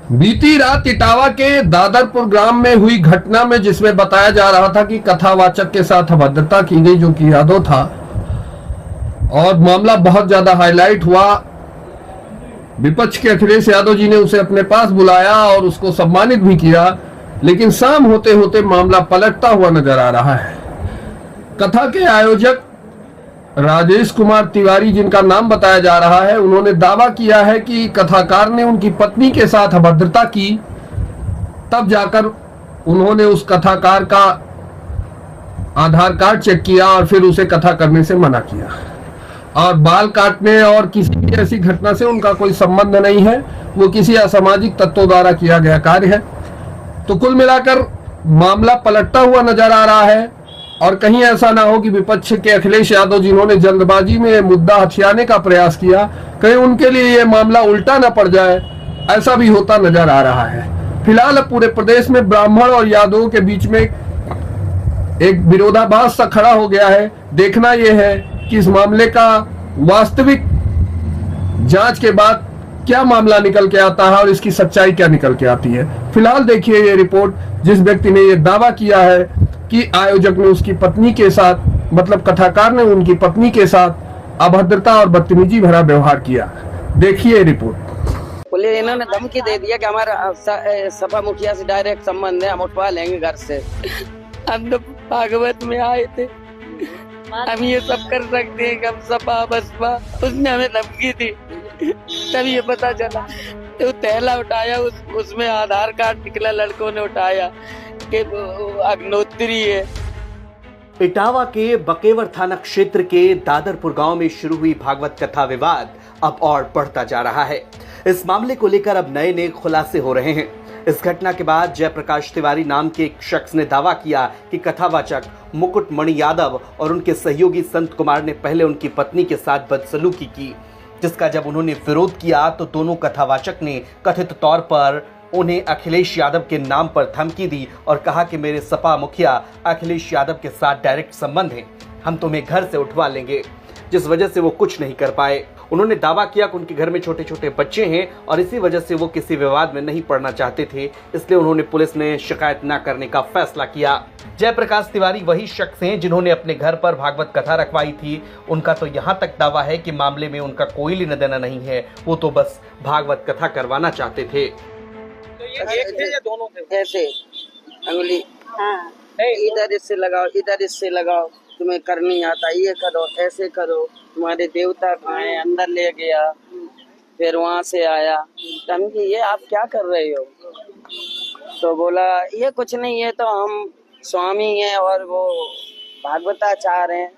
बीती रात इटावा के दादरपुर ग्राम में हुई घटना में जिसमें बताया जा रहा था कि कथावाचक के साथ अभद्रता की गई, जो कि यादव था, और मामला बहुत ज्यादा हाईलाइट हुआ। विपक्ष के अखिलेश यादव जी ने उसे अपने पास बुलाया और उसको सम्मानित भी किया, लेकिन शाम होते होते मामला पलटता हुआ नजर आ रहा है। कथा के आयोजक राजेश कुमार तिवारी, जिनका नाम बताया जा रहा है, उन्होंने दावा किया है कि कथाकार ने उनकी पत्नी के साथ अभद्रता की, तब जाकर उन्होंने उस कथाकार का आधार कार्ड चेक किया और फिर उसे कथा करने से मना किया। और बाल काटने और किसी भी ऐसी घटना से उनका कोई संबंध नहीं है, वो किसी असामाजिक तत्वों द्वारा किया गया कार्य है। तो कुल मिलाकर मामला पलटता हुआ नजर आ रहा है, और कहीं ऐसा ना हो कि विपक्ष के अखिलेश यादव जिन्होंने जल्दबाजी में मुद्दा हथियाने का प्रयास किया, कहीं उनके लिए यह मामला उल्टा ना पड़ जाए, ऐसा भी होता नजर आ रहा है। फिलहाल अब पूरे प्रदेश में ब्राह्मण और यादवों के बीच में एक विरोधाभास सा खड़ा हो गया है। देखना यह है कि इस मामले का वास्तविक जांच के बाद क्या मामला निकल के आता है और इसकी सच्चाई क्या निकल के आती है। फिलहाल देखिए ये रिपोर्ट, जिस व्यक्ति ने ये दावा किया है कि आयोजक ने उसकी पत्नी के साथ, मतलब कथाकार ने उनकी पत्नी के साथ अभद्रता और बदतमीजी भरा व्यवहार किया। देखिए रिपोर्ट। बोले इन्होंने धमकी दे दिया कि हमारा सपा मुखिया से डायरेक्ट संबंध है, हम उठवा लेंगे घर से। हम तो भागवत में आए थे, हम ये सब कर सकते हैं कि हम सपा बसपा। उसने हमें धमकी दी, तब ये पता चला। तो थैला उठाया, उसमें आधार कार्ड निकला, लड़कों ने उठाया कि अग्नोत्री है। इटावा के बकेवर थाना क्षेत्र के दादरपुर गांव में शुरू हुई भागवत कथा विवाद अब और बढ़ता जा रहा है। इस मामले को लेकर अब नए खुलासे हो रहे हैं। इस घटना के बाद जयप्रकाश तिवारी नाम के एक शख्स ने दावा किया कि कथावाचक मुकुटमणि यादव और उनके सहयोगी संत कुमार ने पहले उनकी पत्नी के साथ बदसलूकी की, जिसका जब उन्होंने विरोध किया तो दोनों कथावाचक ने कथित तौर पर उन्हें अखिलेश यादव के नाम पर धमकी दी और कहा कि मेरे सपा मुखिया अखिलेश यादव के साथ डायरेक्ट संबंध है, हम तुम्हें घर से उठवा लेंगे, जिस वजह से वो कुछ नहीं कर पाए। उन्होंने दावा किया कि उनके घर में छोटे छोटे बच्चे हैं और इसी वजह से वो किसी विवाद में नहीं पड़ना चाहते थे, इसलिए उन्होंने पुलिस ने शिकायत न करने का फैसला किया। जयप्रकाश तिवारी वही शख्स हैं जिन्होंने अपने घर पर भागवत कथा रखवाई थी। उनका तो यहाँ तक दावा है कि मामले में उनका कोई लेना देना नहीं है, वो तो बस भागवत कथा करवाना चाहते थे। तो ये एक थे या दोनों थे? ऐसे अंगुली, हाँ, इधर इससे लगाओ, इधर इससे लगाओ, तुम्हें करनी आता, ये करो, ऐसे करो, तुम्हारे देवता कहाँ हैं, अंदर ले गया, फिर वहां से आया धमकी, ये आप क्या कर रहे हो? तो बोला ये कुछ नहीं है, तो हम स्वामी हैं और वो भागवताचार हैं,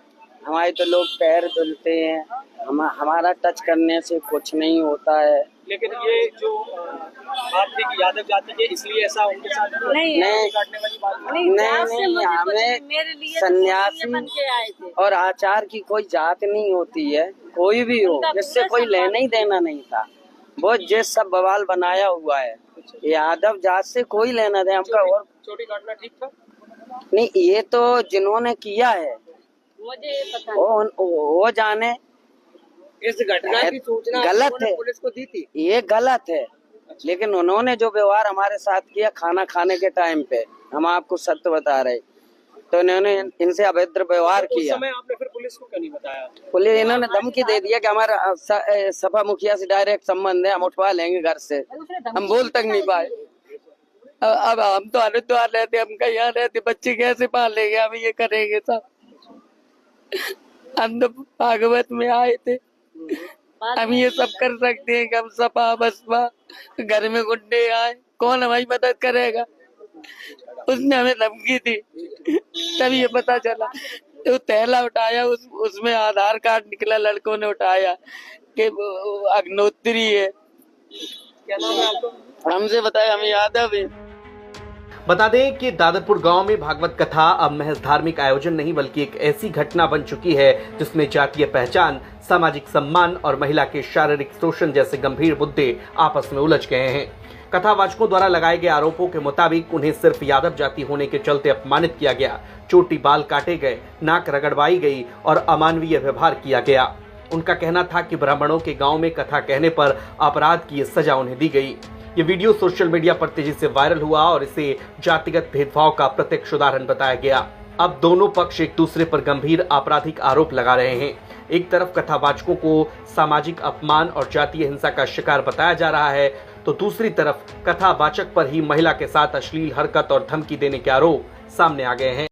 हमारे तो लोग पैर धुलते हैं, हमारा टच करने से कुछ नहीं होता है। लेकिन ये जो बात थी कि यादव जाति के, इसलिए ऐसा उनके साथ नहीं, हमें सन्यासी और आचार की कोई जात नहीं होती है, कोई भी हो, जिससे कोई लेना ही देना नहीं था। वो ये सब बवाल बनाया हुआ है, यादव जात से कोई लेना देना हमका। और छोटी घटना ठीक था नहीं, ये तो जिन्होंने किया है मुझे पता, वो जाने। इस घटना की सूचना गलत है, पुलिस को दी थी, ये गलत है। लेकिन उन्होंने जो व्यवहार हमारे साथ किया खाना खाने के टाइम पे, हम आपको सत्य बता रहे, तो इन्होंने इनसे अभद्र व्यवहार किया। उस समय आपने फिर पुलिस को क्यों नहीं बताया? पुलिस इन्होंने धमकी दे दिया कि हमारा सपा मुखिया से डायरेक्ट संबंध है, हम उठवा लेंगे घर से। हम बोल तक नहीं पाए। अब हम तो हरिद्वार रहते, हम कहीं यहाँ रहते, बच्चे कैसे पालेंगे, हम ये करेंगे सब। हम तो भागवत में आए थे, हम ये सब कर सकते हैं कि हम सपा बसपा। घर में गुंडे आए, कौन हमारी मदद करेगा? उसने हमें धमकी दी, तब ये पता चला। तो थैला उठाया, उसमें आधार कार्ड निकला, लड़कों ने उठाया कि अग्नोत्री है। क्या नाम है आपको? हमसे बताया, हम यादव है। बता दें कि दादरपुर गांव में भागवत कथा अब महज धार्मिक आयोजन नहीं बल्कि एक ऐसी घटना बन चुकी है जिसमें जातीय पहचान, सामाजिक सम्मान और महिला के शारीरिक शोषण जैसे गंभीर मुद्दे आपस में उलझ गए हैं। कथावाचकों द्वारा लगाए गए आरोपों के मुताबिक उन्हें सिर्फ यादव जाति होने के चलते अपमानित किया गया, चोटी बाल काटे गए, नाक रगड़वाई गई और अमानवीय व्यवहार किया गया। उनका कहना था कि ब्राह्मणों के गांव में कथा कहने पर अपराध की सजा उन्हें दी गई। ये वीडियो सोशल मीडिया पर तेजी से वायरल हुआ और इसे जातिगत भेदभाव का प्रत्यक्ष उदाहरण बताया गया। अब दोनों पक्ष एक दूसरे पर गंभीर आपराधिक आरोप लगा रहे हैं। एक तरफ कथावाचकों को सामाजिक अपमान और जातीय हिंसा का शिकार बताया जा रहा है, तो दूसरी तरफ कथावाचक पर ही महिला के साथ अश्लील हरकत और धमकी देने के आरोप सामने आ गए हैं।